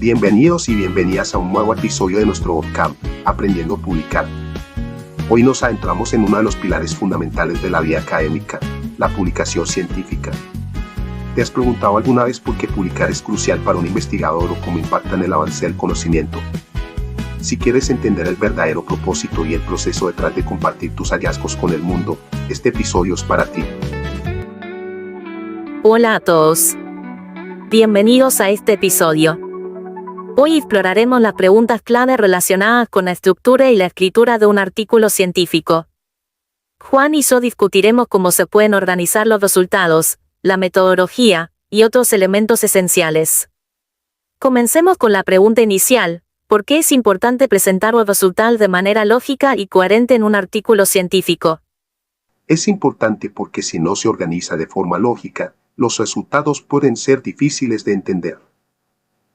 Bienvenidos y bienvenidas a un nuevo episodio de nuestro podcast, Aprendiendo a Publicar. Hoy nos adentramos en uno de los pilares fundamentales de la vida académica, la publicación científica. ¿Te has preguntado alguna vez por qué publicar es crucial para un investigador o cómo impacta en el avance del conocimiento? Si quieres entender el verdadero propósito y el proceso detrás de compartir tus hallazgos con el mundo, este episodio es para ti. Hola a todos. Bienvenidos a este episodio. Hoy exploraremos las preguntas clave relacionadas con la estructura y la escritura de un artículo científico. Juan y yo discutiremos cómo se pueden organizar los resultados, la metodología y otros elementos esenciales. Comencemos con la pregunta inicial: ¿por qué es importante presentar los resultados de manera lógica y coherente en un artículo científico? Es importante porque si no se organiza de forma lógica, los resultados pueden ser difíciles de entender.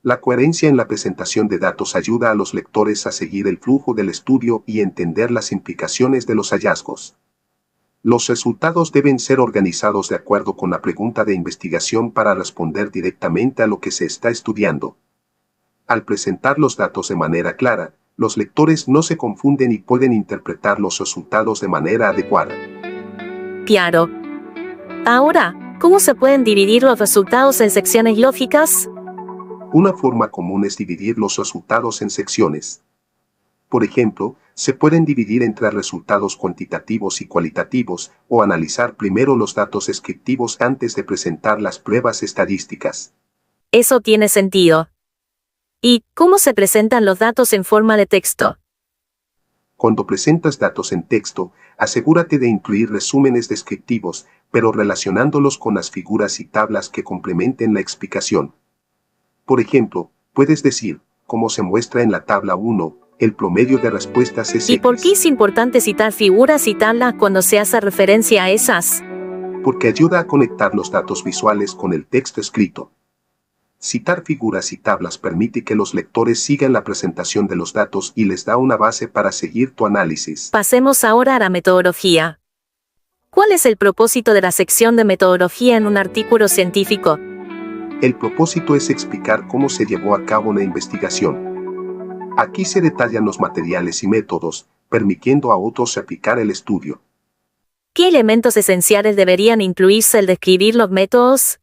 La coherencia en la presentación de datos ayuda a los lectores a seguir el flujo del estudio y entender las implicaciones de los hallazgos. Los resultados deben ser organizados de acuerdo con la pregunta de investigación para responder directamente a lo que se está estudiando. Al presentar los datos de manera clara, los lectores no se confunden y pueden interpretar los resultados de manera adecuada. Claro. Ahora, ¿cómo se pueden dividir los resultados en secciones lógicas? Una forma común es dividir los resultados en secciones. Por ejemplo, se pueden dividir entre resultados cuantitativos y cualitativos, o analizar primero los datos descriptivos antes de presentar las pruebas estadísticas. Eso tiene sentido. ¿Y cómo se presentan los datos en forma de texto? Cuando presentas datos en texto, asegúrate de incluir resúmenes descriptivos, pero relacionándolos con las figuras y tablas que complementen la explicación. Por ejemplo, puedes decir, como se muestra en la tabla 1, el promedio de respuestas es ¿Y X. por qué es importante citar figuras y tablas cuando se hace referencia a esas? Porque ayuda a conectar los datos visuales con el texto escrito. Citar figuras y tablas permite que los lectores sigan la presentación de los datos y les da una base para seguir tu análisis. Pasemos ahora a la metodología. ¿Cuál es el propósito de la sección de metodología en un artículo científico? El propósito es explicar cómo se llevó a cabo la investigación. Aquí se detallan los materiales y métodos, permitiendo a otros aplicar el estudio. ¿Qué elementos esenciales deberían incluirse al describir los métodos?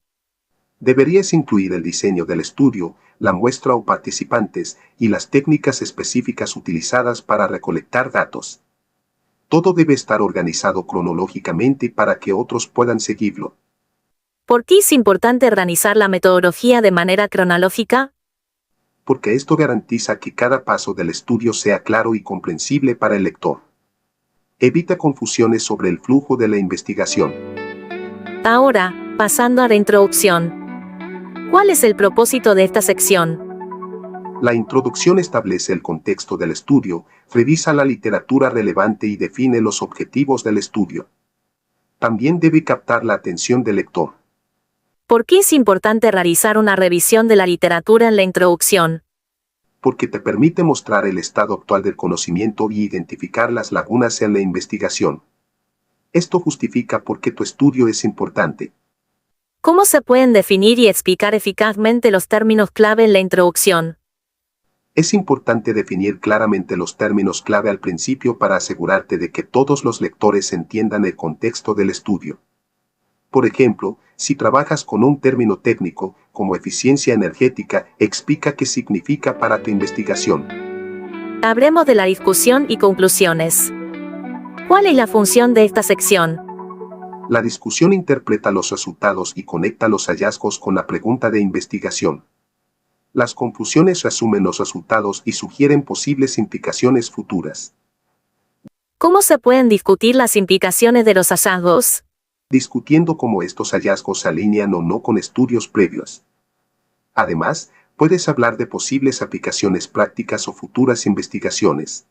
Deberías incluir el diseño del estudio, la muestra o participantes, y las técnicas específicas utilizadas para recolectar datos. Todo debe estar organizado cronológicamente para que otros puedan seguirlo. ¿Por qué es importante organizar la metodología de manera cronológica? Porque esto garantiza que cada paso del estudio sea claro y comprensible para el lector. Evita confusiones sobre el flujo de la investigación. Ahora, pasando a la introducción. ¿Cuál es el propósito de esta sección? La introducción establece el contexto del estudio, revisa la literatura relevante y define los objetivos del estudio. También debe captar la atención del lector. ¿Por qué es importante realizar una revisión de la literatura en la introducción? Porque te permite mostrar el estado actual del conocimiento y identificar las lagunas en la investigación. Esto justifica por qué tu estudio es importante. ¿Cómo se pueden definir y explicar eficazmente los términos clave en la introducción? Es importante definir claramente los términos clave al principio para asegurarte de que todos los lectores entiendan el contexto del estudio. Por ejemplo, si trabajas con un término técnico, como eficiencia energética, explica qué significa para tu investigación. Hablemos de la discusión y conclusiones. ¿Cuál es la función de esta sección? La discusión interpreta los resultados y conecta los hallazgos con la pregunta de investigación. Las conclusiones resumen los resultados y sugieren posibles implicaciones futuras. ¿Cómo se pueden discutir las implicaciones de los hallazgos? Discutiendo cómo estos hallazgos se alinean o no con estudios previos. Además, puedes hablar de posibles aplicaciones prácticas o futuras investigaciones.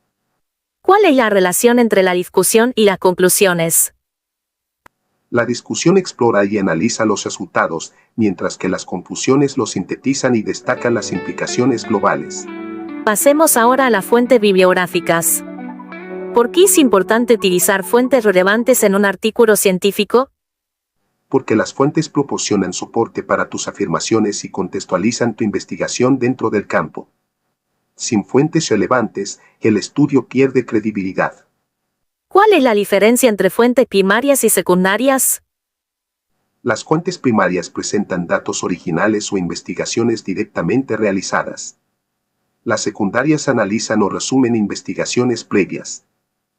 ¿Cuál es la relación entre la discusión y las conclusiones? La discusión explora y analiza los resultados, mientras que las conclusiones los sintetizan y destacan las implicaciones globales. Pasemos ahora a las fuentes bibliográficas. ¿Por qué es importante utilizar fuentes relevantes en un artículo científico? porque las fuentes proporcionan soporte para tus afirmaciones y contextualizan tu investigación dentro del campo. Sin fuentes relevantes, el estudio pierde credibilidad. ¿Cuál es la diferencia entre fuentes primarias y secundarias? Las fuentes primarias presentan datos originales o investigaciones directamente realizadas. Las secundarias analizan o resumen investigaciones previas.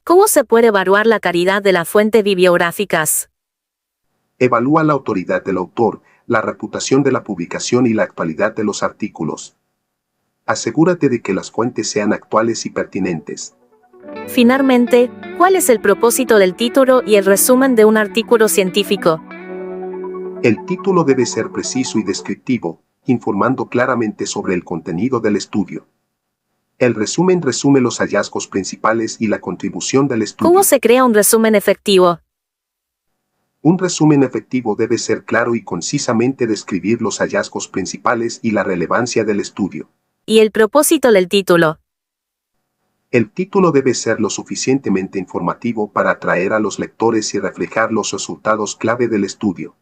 ¿Cómo se puede evaluar la calidad de las fuentes bibliográficas? Evalúa la autoridad del autor, la reputación de la publicación y la actualidad de los artículos. Asegúrate de que las fuentes sean actuales y pertinentes. Finalmente, ¿cuál es el propósito del título y el resumen de un artículo científico? El título debe ser preciso y descriptivo, informando claramente sobre el contenido del estudio. El resumen resume los hallazgos principales y la contribución del estudio. ¿Cómo se crea un resumen efectivo? Un resumen efectivo debe ser claro y concisamente describir los hallazgos principales y la relevancia del estudio. ¿Y el propósito del título? El título debe ser lo suficientemente informativo para atraer a los lectores y reflejar los resultados clave del estudio.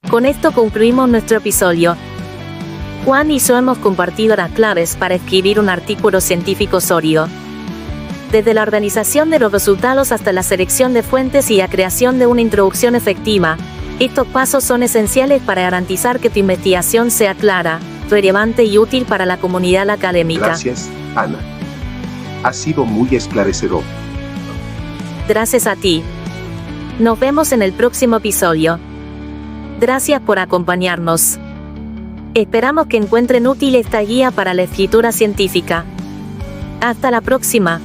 Con esto concluimos nuestro episodio. Juan y yo hemos compartido las claves para escribir un artículo científico sólido. Desde la organización de los resultados hasta la selección de fuentes y la creación de una introducción efectiva, estos pasos son esenciales para garantizar que tu investigación sea clara, relevante y útil para la comunidad académica. Gracias, Ana. Ha sido muy esclarecedor. Gracias a ti. Nos vemos en el próximo episodio. Gracias por acompañarnos. Esperamos que encuentren útil esta guía para la escritura científica. Hasta la próxima.